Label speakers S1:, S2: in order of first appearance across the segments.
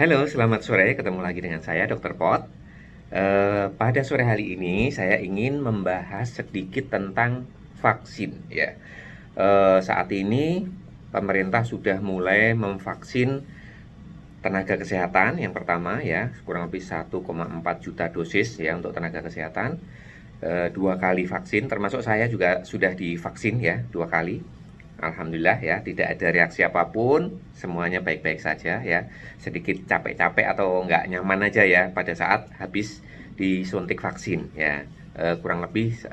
S1: Halo, selamat sore. Ketemu lagi dengan saya, Dr. Pot. Pada sore hari ini, saya ingin membahas sedikit tentang vaksin. Ya, saat ini pemerintah sudah mulai memvaksin tenaga kesehatan. Yang pertama, ya, kurang lebih 1,4 juta dosis ya untuk tenaga kesehatan. 2 kali vaksin, termasuk saya juga sudah divaksin ya 2 kali. Alhamdulillah ya, tidak ada reaksi apapun, semuanya baik-baik saja ya. Sedikit capek-capek atau nggak nyaman aja ya pada saat habis disuntik vaksin ya. Kurang lebih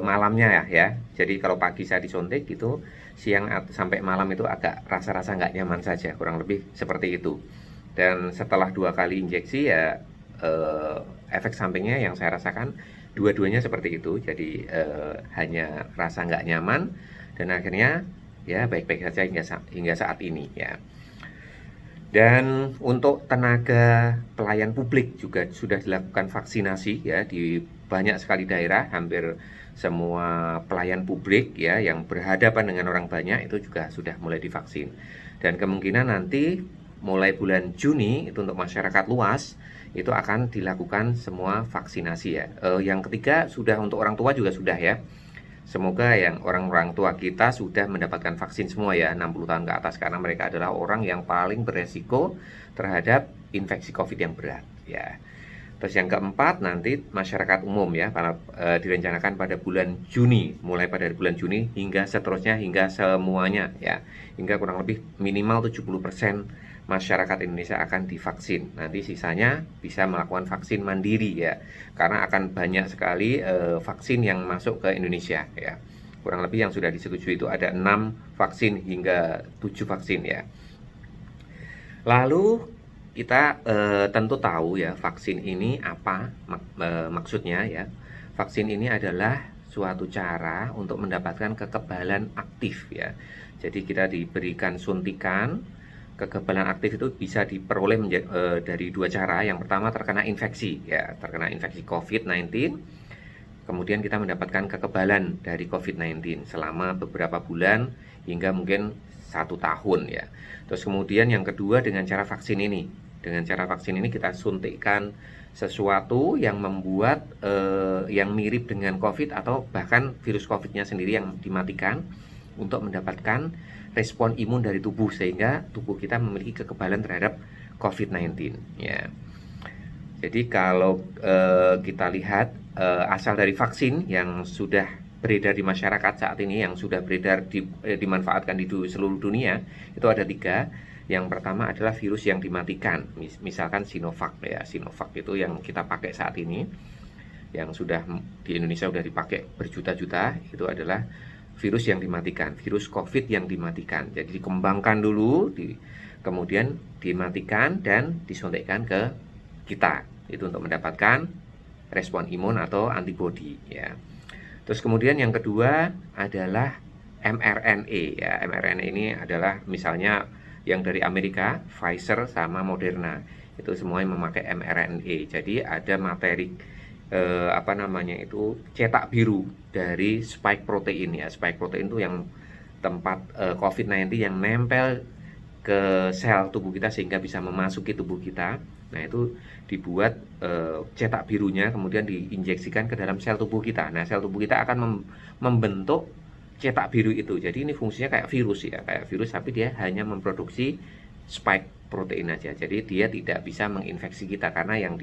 S1: malamnya ya. Jadi kalau pagi saya disuntik itu siang sampai malam itu agak rasa-rasa nggak nyaman saja, kurang lebih seperti itu. Dan setelah 2 kali injeksi ya, eh, efek sampingnya yang saya rasakan dua-duanya seperti itu. Jadi hanya rasa nggak nyaman dan akhirnya ya baik-baik saja hingga saat ini ya. Dan untuk tenaga pelayan publik juga sudah dilakukan vaksinasi ya di banyak sekali daerah, hampir semua pelayan publik ya yang berhadapan dengan orang banyak itu juga sudah mulai divaksin. Dan kemungkinan nanti mulai bulan Juni itu untuk masyarakat luas itu akan dilakukan semua vaksinasi ya. Yang ketiga sudah untuk orang tua juga sudah ya. Semoga yang orang-orang tua kita sudah mendapatkan vaksin semua ya, 60 tahun ke atas, karena mereka adalah orang yang paling beresiko terhadap infeksi COVID yang berat ya. Terus yang keempat nanti masyarakat umum ya, direncanakan pada bulan Juni, mulai pada bulan Juni hingga seterusnya hingga semuanya ya. Hingga kurang lebih minimal 70% masyarakat Indonesia akan divaksin. Nanti sisanya bisa melakukan vaksin mandiri ya. Karena akan banyak sekali vaksin yang masuk ke Indonesia ya. Kurang lebih yang sudah disetujui itu ada 6 vaksin hingga 7 vaksin ya. Lalu kita tentu tahu ya vaksin ini apa maksudnya ya. Vaksin ini adalah suatu cara untuk mendapatkan kekebalan aktif ya. Jadi kita diberikan suntikan. Kekebalan aktif itu bisa diperoleh dari 2 cara. Yang pertama terkena infeksi ya, terkena infeksi COVID-19. Kemudian kita mendapatkan kekebalan dari COVID-19 selama beberapa bulan hingga mungkin 1 tahun ya. Terus kemudian yang kedua dengan cara vaksin ini. Dengan cara vaksin ini kita suntikkan sesuatu yang membuat yang mirip dengan COVID atau bahkan virus COVID-nya sendiri yang dimatikan untuk mendapatkan respon imun dari tubuh sehingga tubuh kita memiliki kekebalan terhadap COVID-19 ya. Jadi kalau kita lihat asal dari vaksin yang sudah beredar di masyarakat saat ini, yang sudah beredar dimanfaatkan di seluruh dunia, itu ada 3. Yang pertama adalah virus yang dimatikan, misalkan Sinovac ya. Sinovac itu yang kita pakai saat ini, yang sudah di Indonesia sudah dipakai berjuta-juta, itu adalah virus yang dimatikan, virus COVID yang dimatikan. Jadi dikembangkan dulu, kemudian dimatikan dan disuntikkan ke kita. Itu untuk mendapatkan respon imun atau antibodi ya. Terus kemudian yang kedua adalah mRNA ya. mRNA ini adalah misalnya yang dari Amerika, Pfizer sama Moderna. Itu semuanya memakai mRNA. Jadi ada materi cetak biru dari spike protein ya. Spike protein itu yang tempat COVID-19 yang nempel ke sel tubuh kita sehingga bisa memasuki tubuh kita. Nah, itu dibuat cetak birunya kemudian diinjeksikan ke dalam sel tubuh kita. Nah, sel tubuh kita akan membentuk cetak biru itu. Jadi ini fungsinya kayak virus ya, kayak virus, tapi dia hanya memproduksi spike protein aja. Jadi dia tidak bisa menginfeksi kita karena yang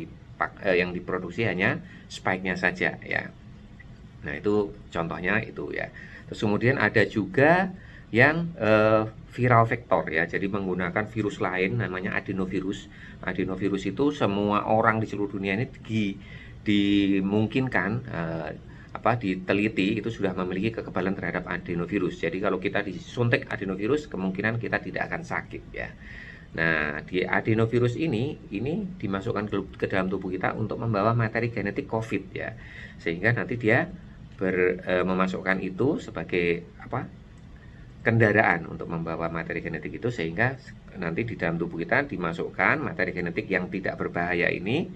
S1: diproduksi hanya spike-nya saja ya. Nah, itu contohnya itu ya. Terus kemudian ada juga yang viral vektor ya. Jadi menggunakan virus lain namanya adenovirus. Adenovirus itu semua orang di seluruh dunia ini dimungkinkan diteliti itu sudah memiliki kekebalan terhadap adenovirus. Jadi kalau kita disuntik adenovirus kemungkinan kita tidak akan sakit ya. Nah, di adenovirus ini dimasukkan ke dalam tubuh kita untuk membawa materi genetik COVID ya. Sehingga nanti dia memasukkan itu sebagai kendaraan untuk membawa materi genetik itu, sehingga nanti di dalam tubuh kita dimasukkan materi genetik yang tidak berbahaya ini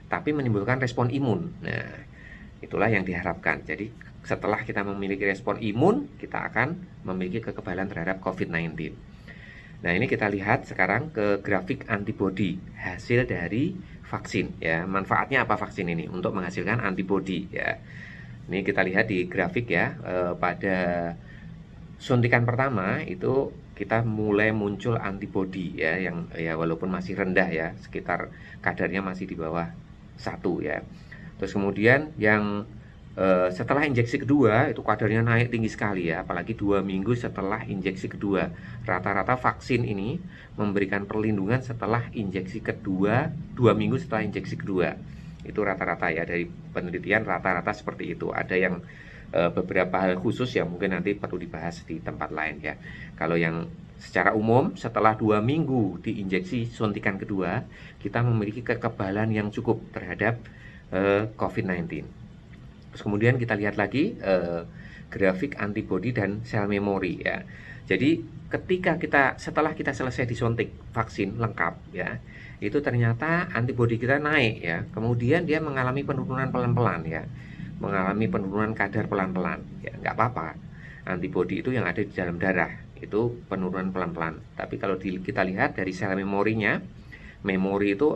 S1: tapi menimbulkan respon imun. Nah, itulah yang diharapkan. Jadi setelah kita memiliki respon imun, kita akan memiliki kekebalan terhadap COVID-19. Nah, ini kita lihat sekarang ke grafik antibodi hasil dari vaksin ya. Manfaatnya apa vaksin ini? Untuk menghasilkan antibodi ya. Ini kita lihat di grafik ya, pada suntikan pertama itu kita mulai muncul antibodi ya, yang ya walaupun masih rendah ya, sekitar kadarnya masih di bawah 1 ya. Terus kemudian yang setelah injeksi kedua itu kadarnya naik tinggi sekali ya, apalagi 2 minggu setelah injeksi kedua. Rata-rata vaksin ini memberikan perlindungan setelah injeksi kedua, 2 minggu setelah injeksi kedua. Itu rata-rata ya, dari penelitian rata-rata seperti itu. Ada yang beberapa hal khusus yang mungkin nanti perlu dibahas di tempat lain ya. Kalau yang secara umum setelah 2 minggu diinjeksi suntikan kedua, kita memiliki kekebalan yang cukup terhadap COVID-19. Terus kemudian kita lihat lagi grafik antibodi dan sel memori ya. Jadi ketika setelah kita selesai disuntik vaksin lengkap ya, itu ternyata antibodi kita naik ya. Kemudian dia mengalami penurunan pelan-pelan ya, mengalami penurunan kadar pelan-pelan ya, nggak apa-apa. Antibodi itu yang ada di dalam darah itu penurunan pelan-pelan. Tapi kalau kita lihat dari sel memorinya,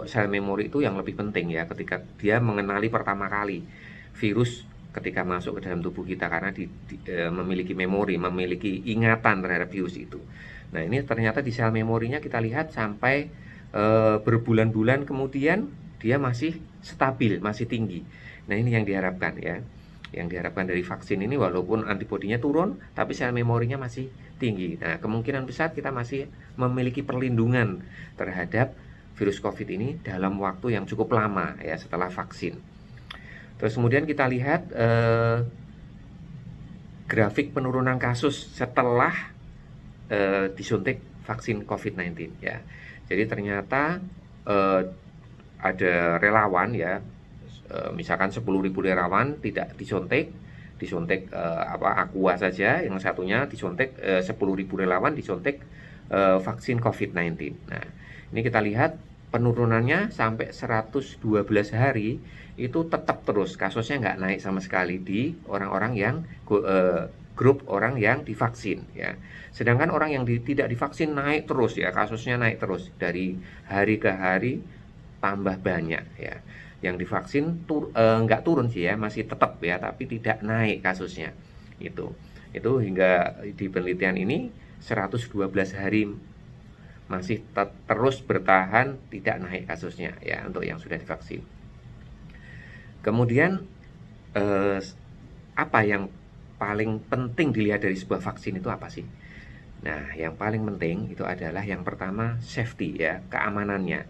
S1: sel memori itu yang lebih penting ya, ketika dia mengenali pertama kali virus ketika masuk ke dalam tubuh kita, karena memiliki memori, memiliki ingatan terhadap virus itu. Nah, ini ternyata di sel memorinya kita lihat sampai berbulan-bulan kemudian dia masih stabil, masih tinggi. Nah, ini yang diharapkan ya. Yang diharapkan dari vaksin ini, walaupun antibodinya turun tapi sel memorinya masih tinggi. Nah, kemungkinan besar kita masih memiliki perlindungan terhadap virus COVID ini dalam waktu yang cukup lama ya setelah vaksin. Terus kemudian kita lihat grafik penurunan kasus setelah disuntik vaksin COVID-19 ya. Jadi ternyata ada relawan ya, misalkan 10.000 relawan tidak disuntik Aqua saja, yang satunya disuntik 10.000 relawan disuntik vaksin COVID-19. Nah, ini kita lihat penurunannya sampai 112 hari itu tetap terus, kasusnya nggak naik sama sekali di orang-orang yang grup orang yang divaksin ya. Sedangkan orang yang tidak divaksin naik terus ya, kasusnya naik terus dari hari ke hari, tambah banyak ya. Yang divaksin nggak turun sih ya, masih tetap ya, tapi tidak naik kasusnya. Itu hingga di penelitian ini 112 hari masih terus bertahan, tidak naik kasusnya ya untuk yang sudah divaksin. Kemudian apa yang paling penting dilihat dari sebuah vaksin itu apa sih? Nah, yang paling penting itu adalah yang pertama safety ya, keamanannya.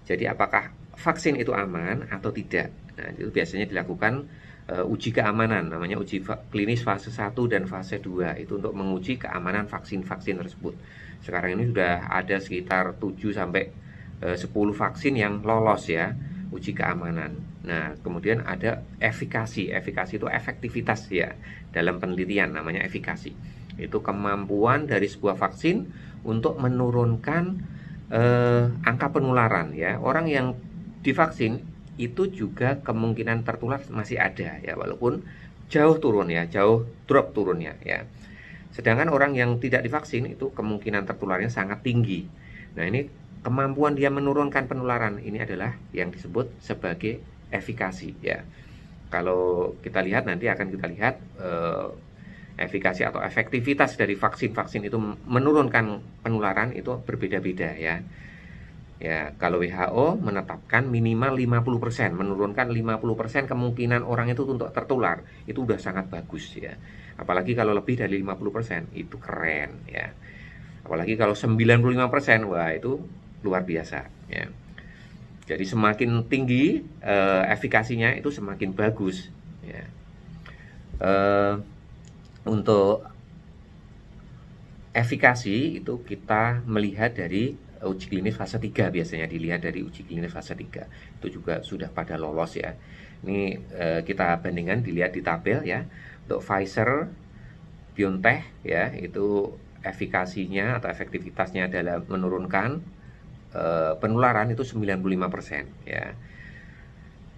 S1: Jadi apakah vaksin itu aman atau tidak? Nah, itu biasanya dilakukan uji keamanan, namanya uji klinis fase 1 dan fase 2, itu untuk menguji keamanan vaksin-vaksin tersebut. Sekarang ini sudah ada sekitar 7 sampai 10 vaksin yang lolos ya, uji keamanan. Nah, kemudian ada efikasi itu efektivitas ya, dalam penelitian namanya efikasi. Itu kemampuan dari sebuah vaksin untuk menurunkan angka penularan ya. Orang yang divaksin itu juga kemungkinan tertular masih ada ya, walaupun jauh turun ya, jauh drop turunnya ya. Sedangkan orang yang tidak divaksin itu kemungkinan tertularnya sangat tinggi. Nah, ini kemampuan dia menurunkan penularan ini adalah yang disebut sebagai efikasi ya. Kalau kita lihat nanti akan kita lihat efikasi atau efektivitas dari vaksin-vaksin itu menurunkan penularan itu berbeda-beda ya. Ya, kalau WHO menetapkan minimal 50%, menurunkan 50% kemungkinan orang itu untuk tertular, itu udah sangat bagus ya. Apalagi kalau lebih dari 50%, itu keren ya. Apalagi kalau 95%, wah itu luar biasa ya. Jadi semakin tinggi efikasinya itu semakin bagus ya. Untuk efikasi itu kita melihat dari uji klinis fase 3, biasanya dilihat dari uji klinis fase 3. Itu juga sudah pada lolos ya. Ini kita bandingkan, dilihat di tabel ya. Untuk Pfizer, BioNTech ya, itu efikasinya atau efektivitasnya adalah menurunkan penularan itu 95% ya.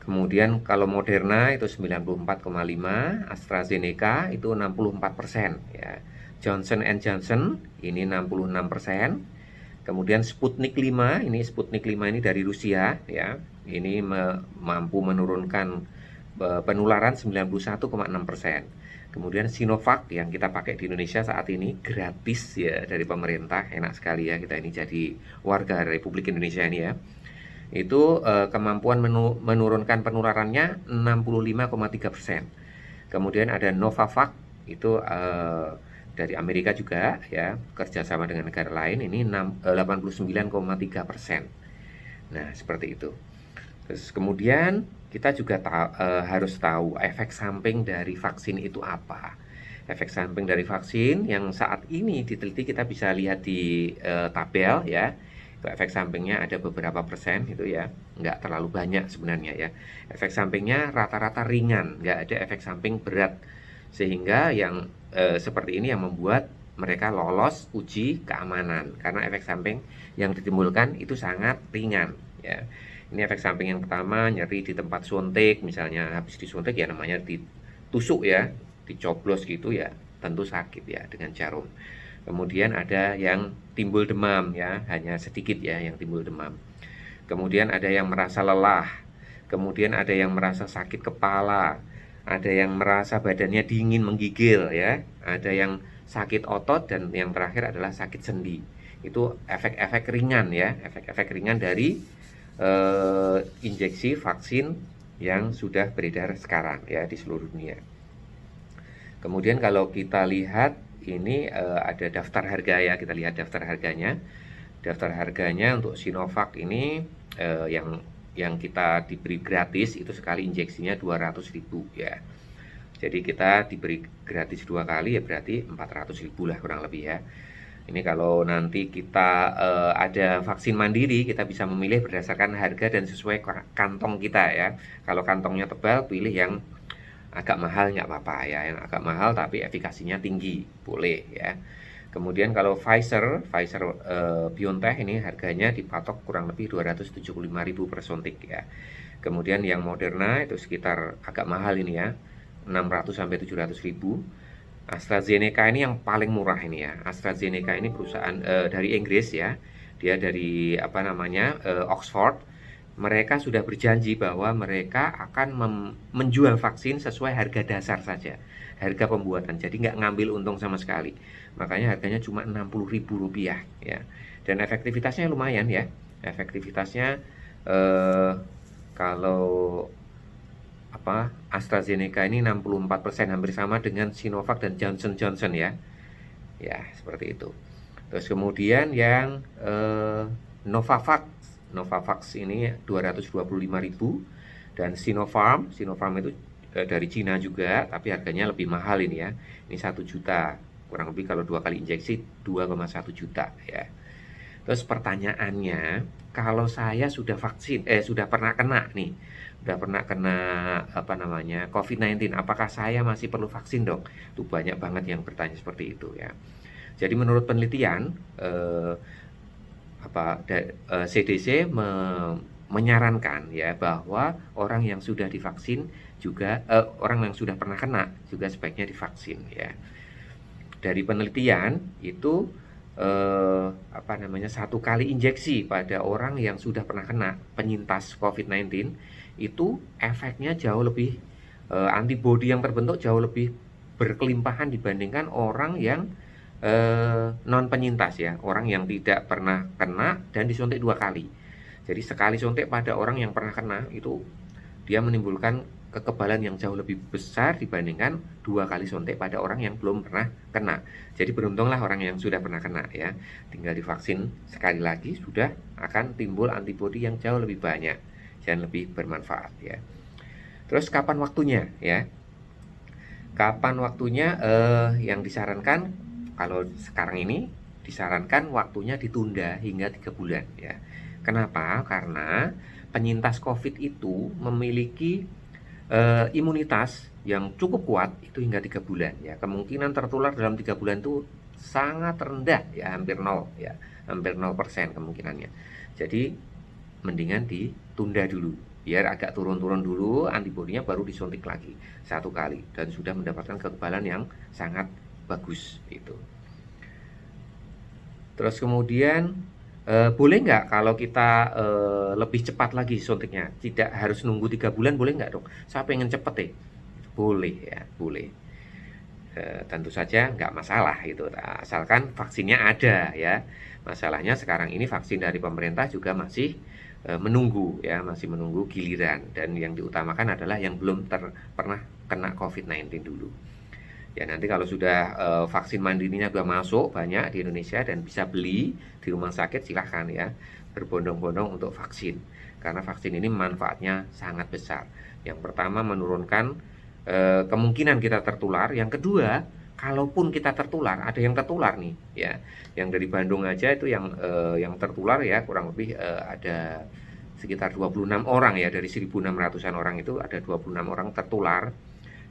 S1: Kemudian kalau Moderna itu 94,5, AstraZeneca itu 64% ya. Johnson & Johnson ini 66%, Kemudian Sputnik 5, ini dari Rusia ya. Ini mampu menurunkan penularan 91,6%. Kemudian Sinovac yang kita pakai di Indonesia saat ini gratis ya dari pemerintah, enak sekali ya kita ini jadi warga Republik Indonesia ini ya. Itu kemampuan menurunkan penularannya 65,3%. Kemudian ada Novavax, itu dari Amerika juga ya, kerjasama dengan negara lain, ini 89,3%. Nah seperti itu. Terus kemudian kita juga harus tahu efek samping dari vaksin itu apa. Efek samping dari vaksin yang saat ini diteliti kita bisa lihat di tabel ya. Itu efek sampingnya ada beberapa persen itu ya, nggak terlalu banyak sebenarnya ya. Efek sampingnya rata-rata ringan, nggak ada efek samping berat. Sehingga yang seperti ini yang membuat mereka lolos uji keamanan karena efek samping yang ditimbulkan itu sangat ringan ya. Ini efek samping yang pertama, nyeri di tempat suntik, misalnya habis disuntik ya namanya ditusuk ya, dicoblos gitu ya, tentu sakit ya dengan jarum. Kemudian ada yang timbul demam ya, hanya sedikit ya yang timbul demam. Kemudian ada yang merasa lelah, kemudian ada yang merasa sakit kepala, ada yang merasa badannya dingin menggigil ya, ada yang sakit otot, dan yang terakhir adalah sakit sendi. Itu efek-efek ringan ya, efek-efek ringan dari injeksi vaksin yang sudah beredar sekarang ya di seluruh dunia. Kemudian kalau kita lihat ini ada daftar harga ya, kita lihat daftar harganya. Daftar harganya untuk Sinovac ini yang kita diberi gratis itu sekali injeksinya 200.000 ya. Jadi kita diberi gratis 2 kali ya berarti 400.000 lah kurang lebih ya. Ini kalau nanti kita ada vaksin mandiri, kita bisa memilih berdasarkan harga dan sesuai kantong kita ya. Kalau kantongnya tebal, pilih yang agak mahal nggak apa-apa ya, yang agak mahal tapi efikasinya tinggi, boleh ya. Kemudian kalau Pfizer BioNTech ini harganya dipatok kurang lebih 275.000 per suntik ya. Kemudian yang Moderna itu sekitar agak mahal ini ya, 600 sampai 700.000. AstraZeneca ini yang paling murah ini ya. AstraZeneca ini perusahaan dari Inggris ya. Dia dari Oxford. Mereka sudah berjanji bahwa mereka akan menjual vaksin sesuai harga dasar saja, harga pembuatan. Jadi nggak ngambil untung sama sekali. Makanya harganya cuma Rp60.000 ya. Dan efektivitasnya lumayan ya. Efektivitasnya kalau AstraZeneca ini 64%, hampir sama dengan Sinovac dan Johnson Johnson ya. Ya, seperti itu. Terus kemudian yang Novavax ini 225.000, dan Sinopharm itu dari Cina juga, tapi harganya lebih mahal ini ya. Ini 1 juta, kurang lebih kalau 2 kali injeksi 2,1 juta ya. Terus pertanyaannya, kalau saya sudah pernah kena nih, udah pernah kena COVID-19, apakah saya masih perlu vaksin dong? Itu banyak banget yang bertanya seperti itu ya. Jadi menurut penelitian CDC menyarankan ya bahwa orang yang sudah divaksin juga orang yang sudah pernah kena juga sebaiknya divaksin ya. Dari penelitian itu 1 kali injeksi pada orang yang sudah pernah kena penyintas COVID-19 itu efeknya jauh lebih antibodi yang terbentuk jauh lebih berkelimpahan dibandingkan orang yang non penyintas ya, orang yang tidak pernah kena dan disuntik 2 kali. Jadi sekali suntik pada orang yang pernah kena itu dia menimbulkan kekebalan yang jauh lebih besar dibandingkan 2 kali suntik pada orang yang belum pernah kena. Jadi beruntunglah orang yang sudah pernah kena ya. Tinggal divaksin sekali lagi sudah akan timbul antibodi yang jauh lebih banyak dan lebih bermanfaat ya. Terus kapan waktunya ya? Kapan waktunya yang disarankan kalau sekarang ini disarankan waktunya ditunda hingga 3 bulan ya. Kenapa? Karena penyintas COVID itu memiliki imunitas yang cukup kuat itu hingga 3 bulan ya. Kemungkinan tertular dalam 3 bulan itu sangat rendah ya, hampir 0 ya, hampir 0% kemungkinannya. Jadi mendingan ditunda dulu biar agak turun-turun dulu antibodinya, baru disuntik lagi 1 kali dan sudah mendapatkan kekebalan yang sangat bagus itu. Terus kemudian Boleh nggak kalau kita lebih cepat lagi suntiknya? Tidak harus nunggu 3 bulan, boleh nggak dok? Saya pengen cepet deh. Boleh ya, boleh. Tentu saja nggak masalah itu, asalkan vaksinnya ada ya. Masalahnya sekarang ini vaksin dari pemerintah juga masih menunggu ya, masih menunggu giliran, dan yang diutamakan adalah yang belum pernah kena COVID-19 dulu. Ya nanti kalau sudah vaksin mandirinya sudah masuk banyak di Indonesia dan bisa beli di rumah sakit, silahkan ya berbondong-bondong untuk vaksin, karena vaksin ini manfaatnya sangat besar. Yang pertama menurunkan kemungkinan kita tertular. Yang kedua, kalaupun kita tertular, ada yang tertular nih ya, yang dari Bandung aja itu yang tertular ya kurang lebih ada sekitar 26 orang ya, dari 1.600-an orang itu ada 26 orang tertular.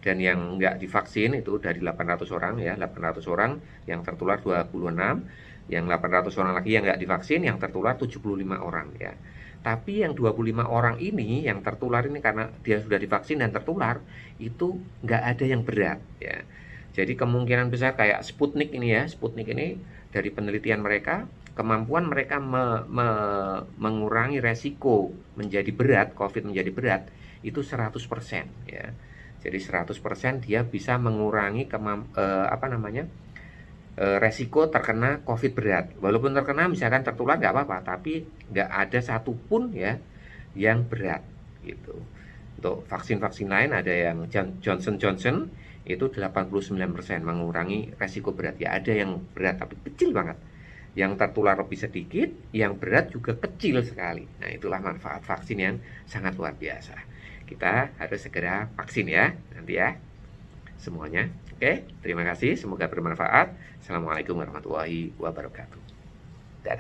S1: Dan yang nggak divaksin itu dari 800 orang ya, 800 orang yang tertular 26, yang 800 orang lagi yang nggak divaksin yang tertular 75 orang ya. Tapi yang 25 orang ini yang tertular ini karena dia sudah divaksin dan tertular, itu nggak ada yang berat ya. Jadi kemungkinan besar kayak Sputnik ini ya, Sputnik ini dari penelitian mereka, kemampuan mereka mengurangi resiko menjadi berat, COVID menjadi berat, itu 100% ya. Jadi 100% dia bisa mengurangi resiko terkena COVID berat. Walaupun terkena misalkan tertular nggak apa-apa, tapi nggak ada satupun ya yang berat gitu. Untuk vaksin-vaksin lain ada yang Johnson Johnson itu 89% mengurangi resiko berat. Ya ada yang berat tapi kecil banget. Yang tertular lebih sedikit, yang berat juga kecil sekali. Nah itulah manfaat vaksin yang sangat luar biasa. Kita harus segera vaksin ya nanti ya semuanya. Oke, terima kasih, semoga bermanfaat. Assalamualaikum warahmatullahi wabarakatuh.